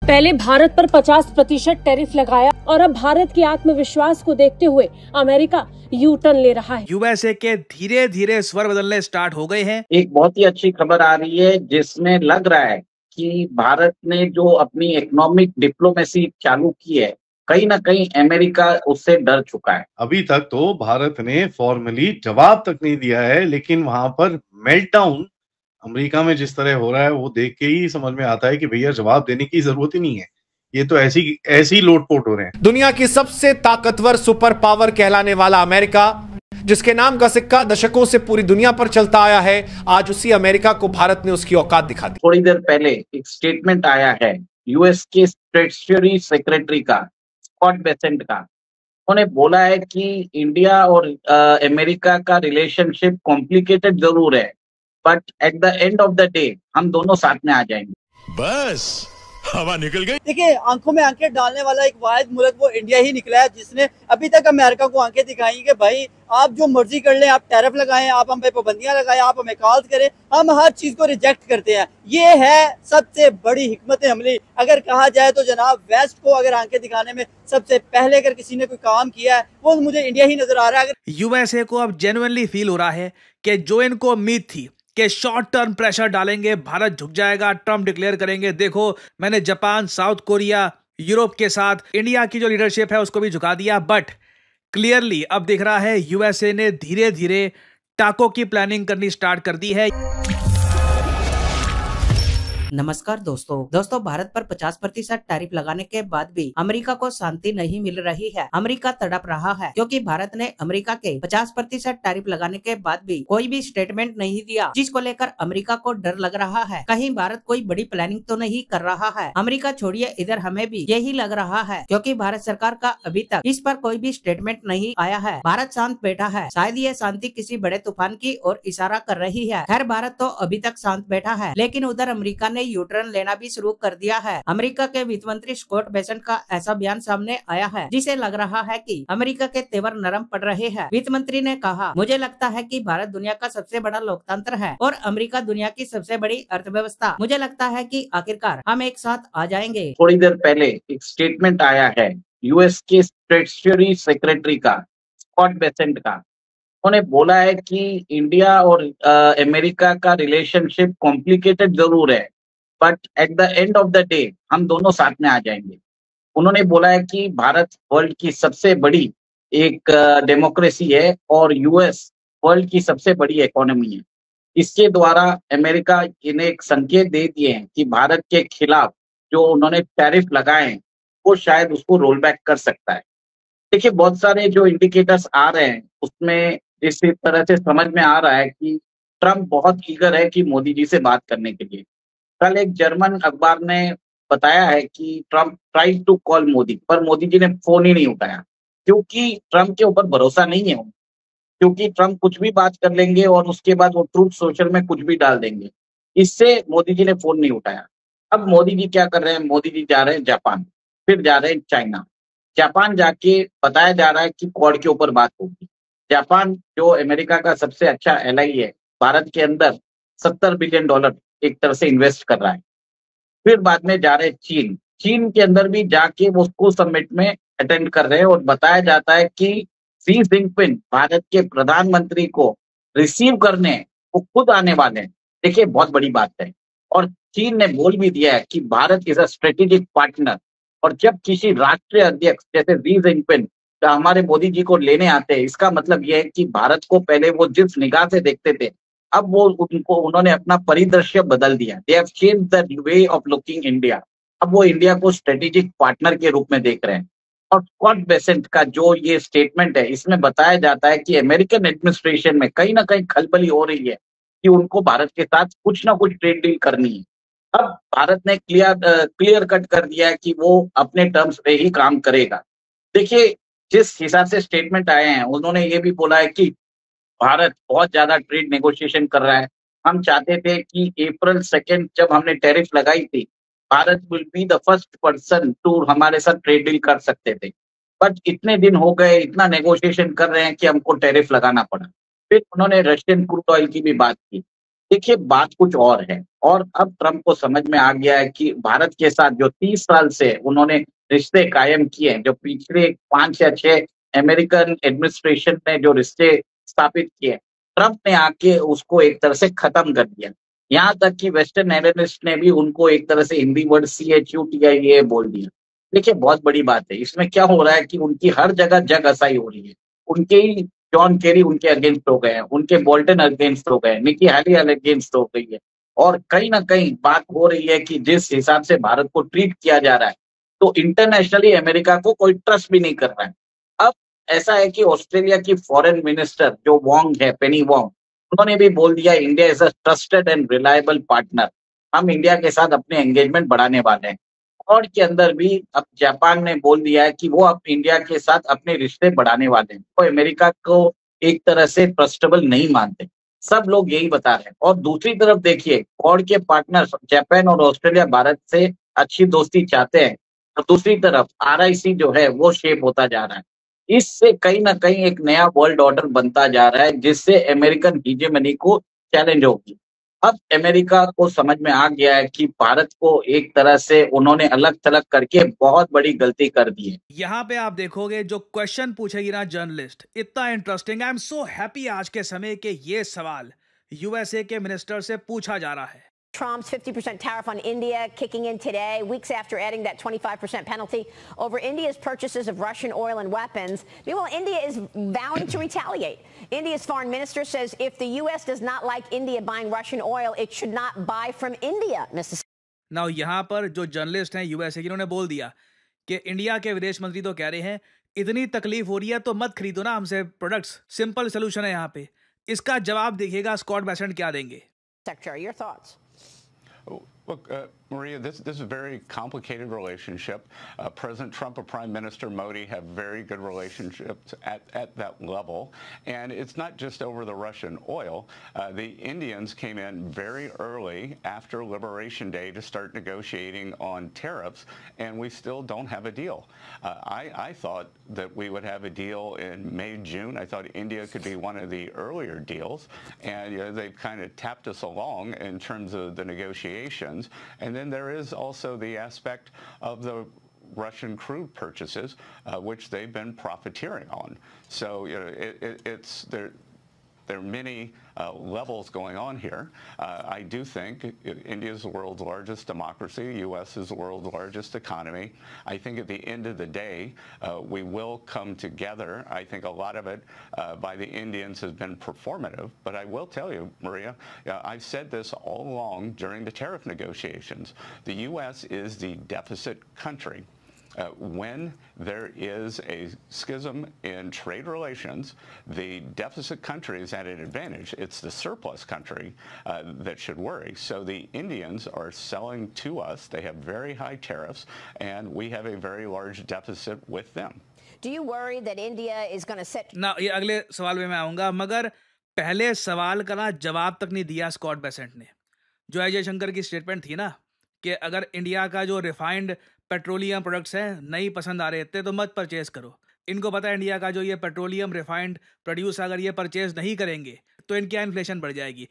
पहले भारत पर 50% टैरिफ लगाया और अब भारत के आत्मविश्वास को देखते हुए अमेरिका यू टर्न ले रहा है। यूएसए के धीरे धीरे स्वर बदलने स्टार्ट हो गए हैं। एक बहुत ही अच्छी खबर आ रही है जिसमें लग रहा है कि भारत ने जो अपनी इकोनॉमिक डिप्लोमेसी चालू की है, कहीं ना कहीं अमेरिका उससे डर चुका है। अभी तक तो भारत ने फॉर्मली जवाब तक नहीं दिया है, लेकिन वहां पर मेल्टडाउन अमेरिका में जिस तरह हो रहा है वो देख के ही समझ में आता है कि भैया जवाब देने की जरूरत ही नहीं है, ये तो ऐसी लोटपोट हो रहे हैं। दुनिया की सबसे ताकतवर सुपर पावर कहलाने वाला अमेरिका, जिसके नाम का सिक्का दशकों से पूरी दुनिया पर चलता आया है, आज उसी अमेरिका को भारत ने उसकी औकात दिखा दी। थोड़ी देर पहले एक स्टेटमेंट आया है यूएस के ट्रेजरी सेक्रेटरी का, स्कॉट बेसेंट का। उन्होंने बोला है कि इंडिया और अमेरिका का रिलेशनशिप कॉम्प्लिकेटेड जरूर है, but at the end of the day हम दोनों साथ में आ जाएंगे। बस हवा निकल गई। देखिए, आंखों में आंखें डालने वाला एक वाहिद मुल्क वो इंडिया ही निकला है, जिसने अभी तक अमेरिका को आंखें दिखाई कि भाई आप जो मर्जी कर लें, आप टैरिफ लगाएं, आप हम पे पाबंदियां लगाएं, आप हमें कॉल करें, हम हर चीज को रिजेक्ट करते हैं। ये है सबसे बड़ी हिकमत अमली। अगर कहा जाए तो जनाब, वेस्ट को अगर आंखें दिखाने में सबसे पहले अगर किसी ने कोई काम किया है वो मुझे इंडिया ही नजर आ रहा है। यूएसए को अब जेन्युइनली फील हो रहा है कि जो इनको उम्मीद थी कि शॉर्ट टर्म प्रेशर डालेंगे, भारत झुक जाएगा, ट्रम्प डिक्लेयर करेंगे, देखो मैंने जापान, साउथ कोरिया, यूरोप के साथ इंडिया की जो लीडरशिप है उसको भी झुका दिया। बट क्लियरली अब दिख रहा है यूएसए ने धीरे धीरे टाको की प्लानिंग करनी स्टार्ट कर दी है। नमस्कार दोस्तों, भारत पर 50% टैरिफ लगाने के बाद भी अमेरिका को शांति नहीं मिल रही है। अमेरिका तड़प रहा है क्योंकि भारत ने अमेरिका के 50% टैरिफ लगाने के बाद भी कोई भी स्टेटमेंट नहीं दिया, जिसको लेकर अमेरिका को डर लग रहा है कहीं भारत कोई बड़ी प्लानिंग तो नहीं कर रहा है। अमेरिका छोड़िए, इधर हमें भी यही लग रहा है क्योंकि भारत सरकार का अभी तक इस पर कोई भी स्टेटमेंट नहीं आया है। भारत शांत बैठा है, शायद ये शांति किसी बड़े तूफान की ओर इशारा कर रही है। खैर, भारत तो अभी तक शांत बैठा है, लेकिन उधर अमेरिका ने यू टर्न लेना भी शुरू कर दिया है। अमेरिका के वित्त मंत्री स्कॉट बेसेंट का ऐसा बयान सामने आया है जिसे लग रहा है कि अमेरिका के तेवर नरम पड़ रहे हैं। वित्त मंत्री ने कहा, मुझे लगता है कि भारत दुनिया का सबसे बड़ा लोकतंत्र है और अमेरिका दुनिया की सबसे बड़ी अर्थव्यवस्था। मुझे लगता है कि आखिरकार हम एक साथ आ जाएंगे। थोड़ी देर पहले एक स्टेटमेंट आया है यूएस के ट्रेजरी सेक्रेटरी का, स्कॉट बेसेंट का। उन्होंने बोला है कि इंडिया और अमेरिका का रिलेशनशिप कॉम्प्लिकेटेड जरूर है, but at the end of the day हम दोनों साथ में आ जाएंगे। उन्होंने बोला है कि भारत वर्ल्ड की सबसे बड़ी एक डेमोक्रेसी है और यूएस वर्ल्ड की सबसे बड़ी इकोनॉमी है। इसके द्वारा अमेरिका इन्हें एक संकेत दे दिए हैं कि भारत के खिलाफ जो उन्होंने टैरिफ लगाए हैं वो शायद उसको रोल बैक कर सकता है। देखिए, बहुत सारे जो इंडिकेटर्स आ रहे हैं उसमें इस तरह से समझ में आ रहा है कि ट्रम्प बहुत ईगर है कि मोदी जी से बात करने के लिए। कल एक जर्मन अखबार ने बताया है कि Trump tried to call Modi, पर मोदी जी ने फोन ही नहीं उठाया क्योंकि ट्रम्प के ऊपर भरोसा नहीं है, क्योंकि ट्रम्प कुछ भी बात कर लेंगे और उसके बाद वो ट्रूथ सोशल में कुछ भी डाल देंगे। इससे मोदी जी ने फोन नहीं उठाया। अब मोदी जी क्या कर रहे हैं? मोदी जी जा रहे हैं जापान, फिर जा रहे हैं चाइना। जापान जाके बताया जा रहा है कि क्वाड के ऊपर बात होगी। जापान जो अमेरिका का सबसे अच्छा एलाई है, भारत के अंदर $70 बिलियन एक तरह से इन्वेस्ट कर रहा है। फिर बाद में जा रहे चीन, चीन के अंदर भी जाके वो उसको समिट में अटेंड कर रहे हैं और बताया जाता है कि शी जिनपिंग भारत के प्रधानमंत्री को रिसीव करने वो खुद आने वाले हैं। देखिए, बहुत बड़ी बात है। और चीन ने बोल भी दिया है कि Bharat is a strategic partner. और जब किसी राष्ट्रीय अध्यक्ष जैसे शी जिनपिंग हमारे मोदी जी को लेने आते हैं, इसका मतलब यह है कि भारत को पहले वो जिस निगाह से देखते थे, अब वो उन्होंने अपना परिदृश्य बदल दिया। They have changed the way of looking India. अब वो इंडिया को स्ट्रेटेजिक पार्टनर के रूप में देख रहे हैं। और स्कॉट बेसेंट का जो ये स्टेटमेंट है, इसमें बताया जाता है कि अमेरिकन एडमिनिस्ट्रेशन में कहीं ना कहीं खलबली हो रही है कि उनको भारत के साथ कुछ ना कुछ ट्रेड डील करनी है। अब भारत ने क्लियर कट कर दिया है कि वो अपने टर्म्स पे ही काम करेगा। देखिए, जिस हिसाब से स्टेटमेंट आए हैं, उन्होंने ये भी बोला है कि भारत बहुत ज्यादा ट्रेड नेगोशिएशन कर रहा है। हम चाहते थे कि April 2 जब हमने टैरिफ लगाई थी, Bharat will be the first person to हमारे साथ ट्रेड डील कर सकते थे, बट इतने दिन हो गए, इतना नेगोशिएशन कर रहे हैं कि हमको टैरिफ लगाना पड़ा। फिर उन्होंने रशियन क्रूड ऑयल की भी बात की। देखिए बात कुछ और है, और अब ट्रम्प को समझ में आ गया है कि भारत के साथ जो 30 साल से उन्होंने रिश्ते कायम किए हैं, जो पिछले 5 या 6 अमेरिकन एडमिनिस्ट्रेशन ने जो रिश्ते स्थापित किए, ट्रम्प ने आके उसको एक तरह से खत्म कर दिया। यहाँ तक कि वेस्टर्न एनालिस्ट ने भी उनको एक तरह से हिंदी वर्ड CHUTIA बोल दिया। देखिए बहुत बड़ी बात है, इसमें क्या हो रहा है कि उनकी हर जगह जग हसाई हो रही है। उनके ही जॉन केरी उनके अगेंस्ट हो गए हैं, उनके बोल्टन अगेंस्ट हो गए, निकी हैली अगेंस्ट हो गई है, और कहीं ना कहीं बात हो रही है कि जिस हिसाब से भारत को ट्रीट किया जा रहा है, तो इंटरनेशनली अमेरिका को कोई ट्रस्ट भी नहीं कर रहा है। अब ऐसा है कि ऑस्ट्रेलिया की फॉरेन मिनिस्टर जो वोंग है, पेनी वोंग, उन्होंने भी बोल दिया India is a trusted and reliable partner. हम इंडिया के साथ अपने एंगेजमेंट बढ़ाने वाले हैं। और के अंदर भी अब जापान ने बोल दिया है कि वो अब इंडिया के साथ अपने रिश्ते बढ़ाने वाले हैं, तो अमेरिका को एक तरह से ट्रस्टेबल नहीं मानते। सब लोग यही बता रहे हैं। और दूसरी तरफ देखिए, क्वाड के पार्टनर्स जापान और ऑस्ट्रेलिया भारत से अच्छी दोस्ती चाहते हैं, और दूसरी तरफ RIC जो है वो शेप होता जा रहा है। इससे कहीं ना कहीं एक नया वर्ल्ड ऑर्डर बनता जा रहा है, जिससे अमेरिकन हीजेमनी को चैलेंज होगी। अब अमेरिका को समझ में आ गया है कि भारत को एक तरह से उन्होंने अलग थलग करके बहुत बड़ी गलती कर दी है। यहाँ पे आप देखोगे जो क्वेश्चन पूछेगी ना जर्नलिस्ट, इतना interesting. I am so happy आज के समय के ये सवाल USA के मिनिस्टर से पूछा जा रहा है। Trump's 50% tariff on India kicking in today, weeks after adding that 25% penalty over India's purchases of Russian oil and weapons. Meanwhile, India is vowing to retaliate. India's foreign minister says if the U.S. does not like India buying Russian oil, it should not buy from India. Mr. Now, यहाँ पर जो journalist हैं USA के, उन्होंने बोल दिया कि India के विदेश मंत्री तो कह रहे हैं इतनी तकलीफ हो रही है तो मत खरीदो ना हमसे प्रोडक्ट्स। सिंपल सोल्यूशन है यहाँ पे। इसका जवाब देखिएगा स्कॉट बेसेंट क्या देंगे। Secretary, your thoughts? Look, Maria, this is a very complicated relationship. President Trump and Prime Minister Modi have very good relationships at that level. And it's not just over the Russian oil. The Indians came in very early after Liberation Day to start negotiating on tariffs, and we still don't have a deal. I thought that we would have a deal in May, June. I thought India could be one of the earlier deals. And they've kind of tapped us along in terms of the negotiations. And then there is also the aspect of the Russian crude purchases, which they've been profiteering on. So it's there. There are many levels going on here. I do think India is the world's largest democracy. U.S. is the world's largest economy. I think at the end of the day, we will come together. I think a lot of it by the Indians has been performative. But I will tell you, Maria, I've said this all along during the tariff negotiations. The U.S. is the deficit country. When there is a schism in trade relations, the deficit country is at an advantage. It's the surplus country that should worry. So the Indians are selling to us. They have very high tariffs, and we have a very large deficit with them. Do you worry that India is going to set... ना ये अगले सवाल में मैं आऊंगा, मगर पहले सवाल का ना जवाब तक नहीं दिया स्कॉट बेसेंट ने। जो अजय शंकर की स्टेटमेंट थी ना कि अगर इंडिया का जो रिफाइंड पेट्रोलियम प्रोडक्ट्स हैं नहीं पसंद आ रहे थे तो मत परचेज करो। इनको पता है इंडिया का जो ये पेट्रोलियम रिफाइंड प्रोड्यूस अगर ये परचेज नहीं करेंगे तो इनकी इन्फ्लेशन बढ़ जाएगी।